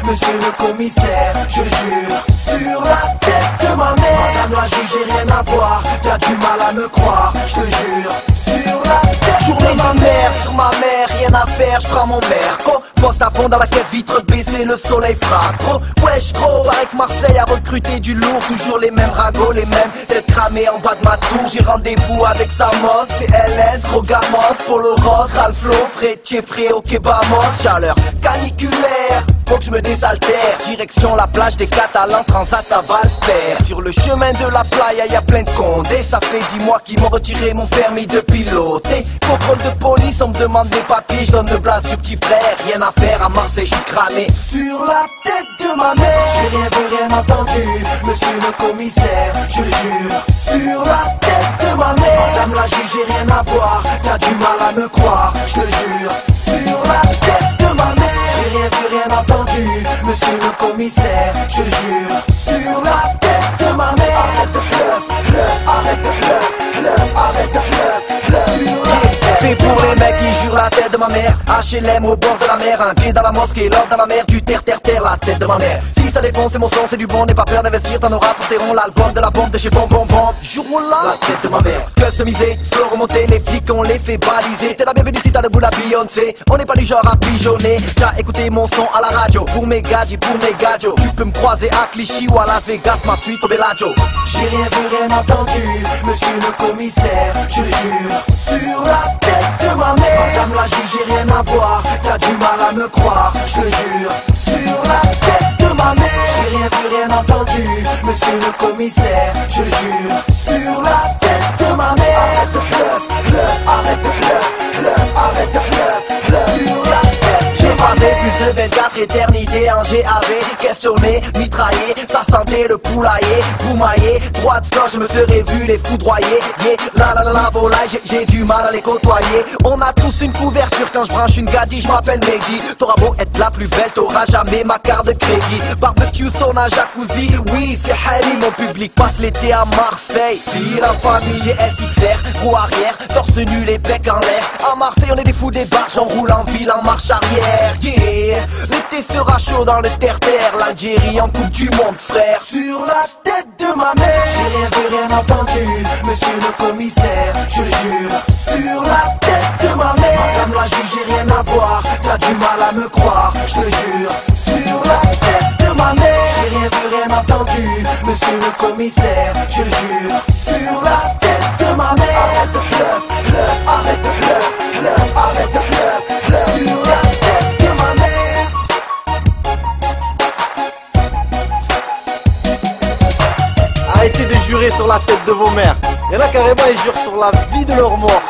monsieur le commissaire, je jure, sur la tête de ma mère. Madame la juge, j'ai rien à voir, t'as du mal à me croire, je te jure, sur la tête. Journée de ma mère, sur ma mère, rien à faire, je prends mon merco. Poste à fond dans la caisse, vitre baissée, le soleil frappe trop. Wesh gros, avec Marseille a recruté du lourd. Toujours les mêmes ragots, les mêmes têtes cramées en bas de ma tour. J'ai rendez-vous avec Samos, CLS, gros gamos, Polo Rose, Ralflo, Frétier, Fréo, Kebamos. Chaleur caniculaire, faut que je me désaltère. Direction la plage des Catalans, Transat, ça va le faire. Sur le chemin de la playa, y a plein de condés. Ça fait 10 mois qu'ils m'ont retiré mon permis de piloter. Contrôle de police, on me demande des papiers, je donne le blast sur petit frère. Rien à faire à Marseille, je suis cramé. Sur la tête de ma mère, j'ai rien vu, rien entendu, monsieur le commissaire, je jure. Sur la tête de ma mère, madame la juge, j'ai rien à voir, t'as du mal à me croire, je te jure. Sur la tête de ma mère, j'ai rien vu, rien entendu, monsieur le commissaire, je jure. Sur la tête de ma mère, arrête de fleuve, arrête de fleuve, arrête de fleuve. C'est pour les mecs qui jurent la tête de ma mère. HLM au bord de la mer, un pied dans la mosquée, l'autre dans la mer, du terre, la tête de ma mère. Si ça défonce, c'est mon son, c'est du bon, n'aie pas peur d'investir, t'en auras pour tes ronds. L'album de la bombe de chez Bon Bon Bon. Jour-là, la tête de ma mère. Customisé, slow remonté, les flics on les fait baliser. T'es la bienvenue si t'as debout la Beyoncé. On n'est pas du genre à pigeonner. T'as écouté mon son à la radio, pour mes gadgets, pour mes gadgets. Tu peux me croiser à Clichy ou à Las Vegas, ma suite au Bellagio. J'ai rien vu, rien entendu, monsieur le commissaire, je jure. Sur la tête de ma mère, madame la juge, j'ai rien à voir, t'as du mal à me croire, je te jure. Sur la tête de ma mère, j'ai rien vu, rien entendu, monsieur le commissaire, je jure. Sur la tête de ma mère, arrête de fleuve, arrête de fleuve, arrête de fleuve. Sur la tête, j'ai passé plus de 24 éternités en GAV, questionné, mitraillé, ça sentait le poulailler, boumaillé, droite gauche, je me serais vu les foudroyer. Yeah, la volaille, j'ai du mal à les côtoyer. On a tous une couverture quand je branche une gadie, je m'appelle Mehdi. T'auras beau être la plus belle, t'auras jamais ma carte de crédit. Barbecue, sauna, jacuzzi, oui c'est Harry, mon public passe l'été à Marseille. Si la famille GSXR, roue arrière, torse nu, les becs en l'air. À Marseille on est des fous des barges, on roule en ville en marche arrière. Yeah, l'été sera chaud dans le terre-terre, l'Algérie en coupe du monde frère. Sur la tête de ma mère, j'ai rien vu, rien entendu, monsieur le commissaire, je jure. Sur la tête de ma mère, madame la juge, j'ai rien à voir, t'as du mal à me croire, je te jure. Sur la tête de ma mère, j'ai rien vu, rien entendu, monsieur le commissaire, je jure. Sur la tête de ma mère, arrête de fleuve, arrête de fleuve, arrête de fleuve. Sur la tête de ma mère. Arrêtez de jurer sur la tête de vos mères. Il y en a carrément, ils jurent sur la vie de leur mort.